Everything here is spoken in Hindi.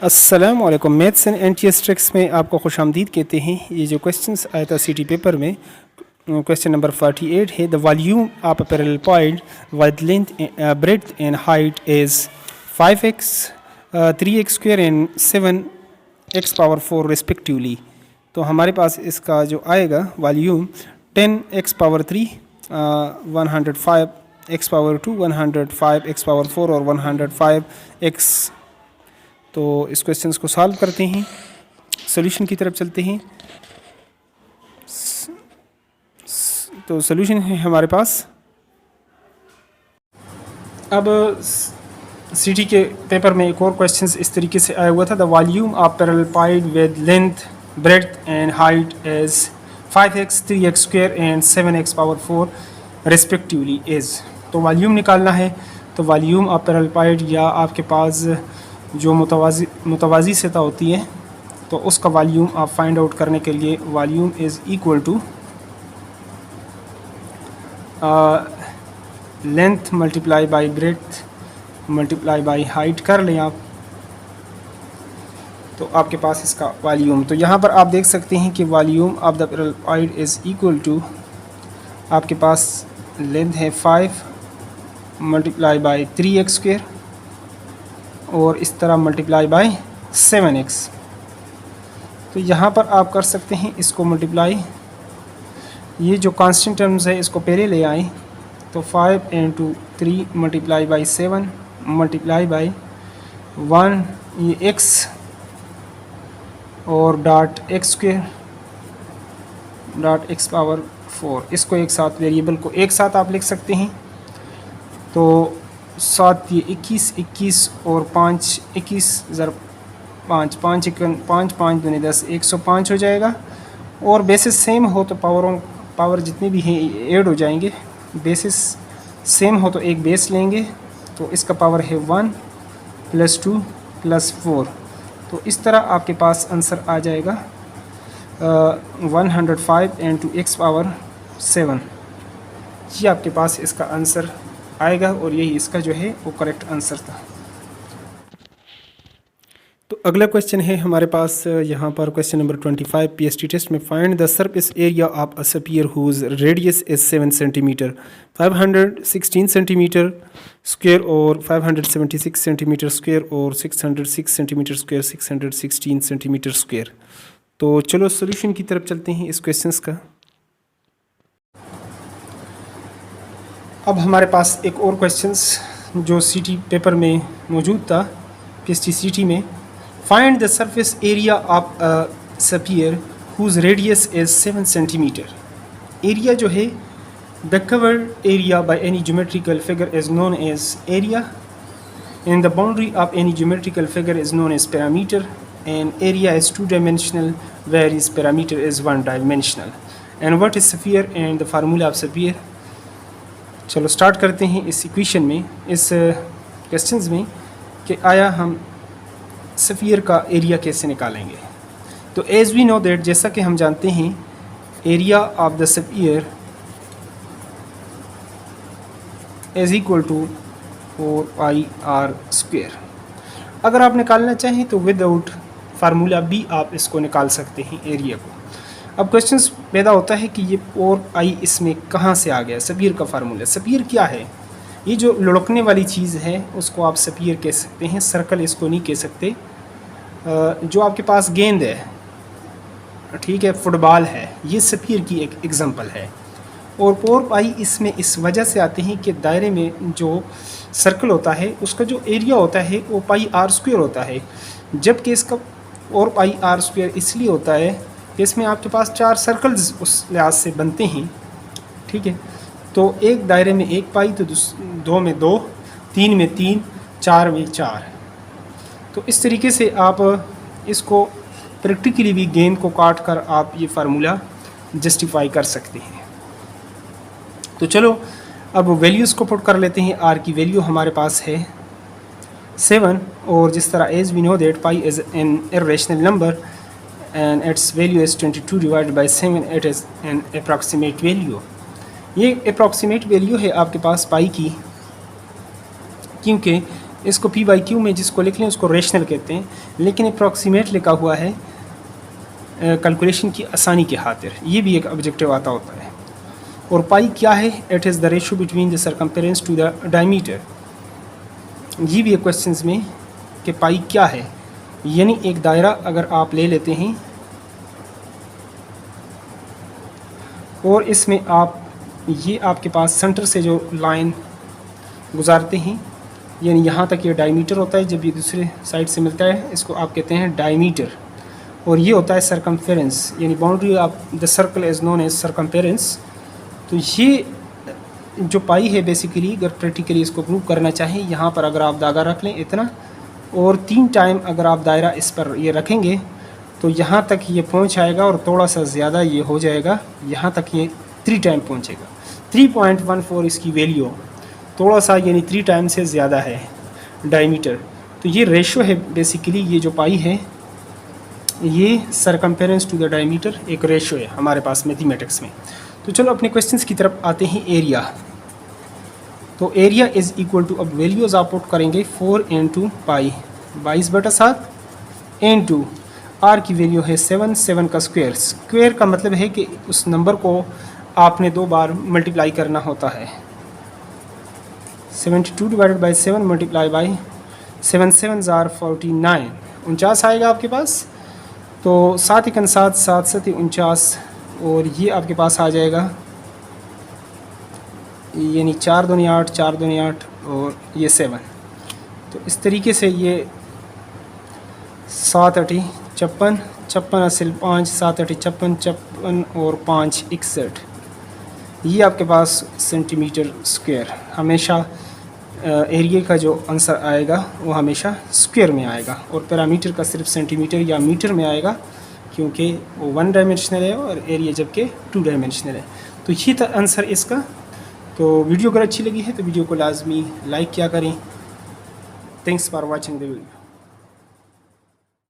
अस्सलाम वालेकुम। मैथ्स एंड एनटीएस ट्रिक्स में आपको खुशामदीद कहते हैं। ये जो क्वेश्चंस आया था सीटी पेपर में, क्वेश्चन नंबर 48 है। The volume of a parallel point with length breadth and height is 5x 3x square and 7x power 4 respectively. तो हमारे पास इसका जो आएगा volume 10x power 3 105x power 2 105x power 4 और 105x। तो इस क्वेश्चंस को सॉल्व करते हैं, सॉल्यूशन की तरफ चलते हैं। तो सॉल्यूशन है हमारे पास। अब सीटी के पेपर में एक और क्वेश्चंस इस तरीके से आया हुआ था। The volume of parallel point with length breadth and height is 5x 3x square and 7x power 4 respectively is. तो वॉल्यूम निकालना है। तो वॉल्यूम ऑफ पैरेलल पॉइंट या आपके पास जो मुतवाज़ी सतह होती है, तो उसका वॉल्यूम आप फाइंड आउट करने के लिए volume is equal to length multiply by breadth multiply by height कर लें आप, तो आपके पास इसका वॉल्यूम। तो यहाँ पर आप देख सकते हैं कि volume of the parallel point is equal to आपके पास लेंथ है 5 मल्टीप्लाई बाई 3x स्क्वायर और इस तरह मल्टीप्लाई बाई 7x। तो यहाँ पर आप कर सकते हैं इसको मल्टीप्लाई, ये जो कांस्टेंट टर्म्स है इसको पहले ले आए। तो 5 into 3 multiply by 7 multiply by 1 ये x और dot x square dot x power 4। इसको एक साथ, वेरिएबल को एक साथ आप लिख सकते हैं। तो 7 ये 21 और 5 21 ज़र 5 5 5 5 दूनी 10 105 हो जाएगा। और बेसिस सेम हो तो पावर जितने भी हैं ऐड हो जाएंगे। बेसिस सेम हो तो एक बेस लेंगे, तो इसका पावर है 1 + 2 + 4। तो इस तरह आपके पास आंसर आ जाएगा 105 इंटू x पावर 7। ये आपके पास इसका आंसर आएगा और यही इसका जो है वो करेक्ट आंसर था। तो अगला क्वेश्चन है हमारे पास यहाँ पर क्वेश्चन नंबर 25 पीएसटी टेस्ट में। Find the surface area of a sphere whose radius is 7 centimetre 516 centimetre square और 576 सेंटीमीटर स्क्वायर और 606 सेंटीमीटर स्क्वायर 616 सेंटीमीटर स्क्वायर। तो चलो सॉल्यूशन की तरफ चलते हैं इस क्वेश्चंस का। अब हमारे पास एक और क्वेश्चंस जो सीटी पेपर में मौजूद था, पीएसटी सीटी में। Find the surface area of a sphere whose radius is 7 centimetre. Area जो है the covered area by any geometrical figure is known as area and the boundary of any geometrical figure is known as parameter and area is 2 dimensional where is parameter is 1 dimensional and what is sphere and the formula of sphere. चलो स्टार्ट करते हैं इस इक्वेशन में, इस क्वेश्चंस में, कि आया हम स्फीयर का एरिया कैसे निकालेंगे। तो एज वी नो दैट, जैसा कि हम जानते हैं, area of the sphere is equal to 4πr²। अगर आप निकालना चाहें तो विदाउट फार्मूला भी आप इसको निकाल सकते हैं एरिया को। अब क्वेश्चंस पैदा होता है कि ये 4i इसमें कहाँ से आ गया। स्फीयर का फार्मूला, स्फीयर क्या है? ये जो लुढ़कने वाली चीज़ है उसको आप स्फीयर कह सकते हैं, सर्कल इसको नहीं कह सकते। जो आपके पास गेंद है, ठीक है, फुटबॉल है, ये स्फीयर की एक एग्जांपल है। और 4i इसमें इस वजह से आते हैं कि दायरे में जो सर्कल होता है उसका जो एरिया होता है वो πr² होता है, जबकि इसका 4πr² इसलिए होता है कि इसमें आपके पास 4 सर्कल्स उस लिहाज से बनते हैं, ठीक है। तो एक दायरे में 1 पाई, तो 2 में 2, 3 में 3, 4 में 4। तो इस तरीके से आप इसको प्रैक्टिकली भी गेंद को काट कर आप ये फार्मूला जस्टिफाई कर सकते हैं। तो चलो अब वैल्यूज़ को पुट कर लेते हैं। आर की वैल्यू हमारे पास है 7, और जिस तरह as we know that pi is an irrational number and its value is 22 divided by 7, it is an approximate value। ये approximate value है आपके पास पाई की, क्योंकि इसको पी बाई क्यू में जिसको लिख लें उसको रेशनल कहते हैं, लेकिन अप्रॉक्सीमेट लिखा हुआ है कैलकुलेशन की आसानी के खातिर, ये भी एक ऑब्जेक्टिव आता होता है। और पाई क्या है? It is the ratio between the circumference to the diameter. ये भी एक क्वेश्चन में कि पाई क्या है, यानी एक दायरा अगर आप ले लेते हैं और इसमें आप ये आपके पास सेंटर से जो लाइन गुजारते हैं, यानी यहाँ तक ये डायमीटर होता है, जब ये दूसरे साइड से मिलता है इसको आप कहते हैं डायमीटर, और ये होता है सरकमफेरेंस, यानी boundary of the circle is known as circumference. तो ये जो पाई है बेसिकली, अगर प्रैक्टिकली इसको प्रूव करना चाहें, यहाँ पर अगर आप धागा रख लें इतना, और 3 टाइम अगर आप दायरा इस पर ये रखेंगे तो यहाँ तक ये पहुँच आएगा, और थोड़ा सा ज़्यादा ये हो जाएगा, यहाँ तक ये 3 टाइम पहुँचेगा। 3.14 इसकी वैल्यू, थोड़ा सा यानी 3 टाइम से ज़्यादा है डायमीटर। तो ये रेशो है बेसिकली, ये जो पाई है ये सरकमफेरेंस टू द डायमीटर एक रेशो है हमारे पास मैथमेटिक्स में। तो चलो अपने क्वेश्चंस की तरफ आते हैं। एरिया, तो एरिया इज़ इक्वल टू, अब वैल्यूज़ आप पुट करेंगे 4 इंटू पाई 22/7 इंटू आर की वैल्यू है 7, 7 का स्क्वायर। स्क्वायर का मतलब है कि उस नंबर को आपने 2 बार मल्टीप्लाई करना होता है। 72 डिवाइडेड बाई 7 मल्टीप्लाई बाई 7 7 ज़ार 49, 49 आएगा आपके पास। तो 7 1 7 7 7 49, और ये आपके पास आ जाएगा यानी 4 दूनी 8 4 दूनी 8 और ये 7। तो इस तरीके से ये 7 8 56, 56 असल 5, 7 8 56, 56 और 5 61, ये आपके पास सेंटीमीटर स्क्वायर। हमेशा एरिया का जो आंसर आएगा वो हमेशा स्क्वायर में आएगा, और पैरामीटर का सिर्फ सेंटीमीटर या मीटर में आएगा, क्योंकि वो 1 डायमेंशनल है और एरिया जबकि 2 डायमेंशनल है। तो ये था आंसर इसका। तो वीडियो अगर अच्छी लगी है तो वीडियो को लाजमी लाइक किया करें। Thanks for watching the video.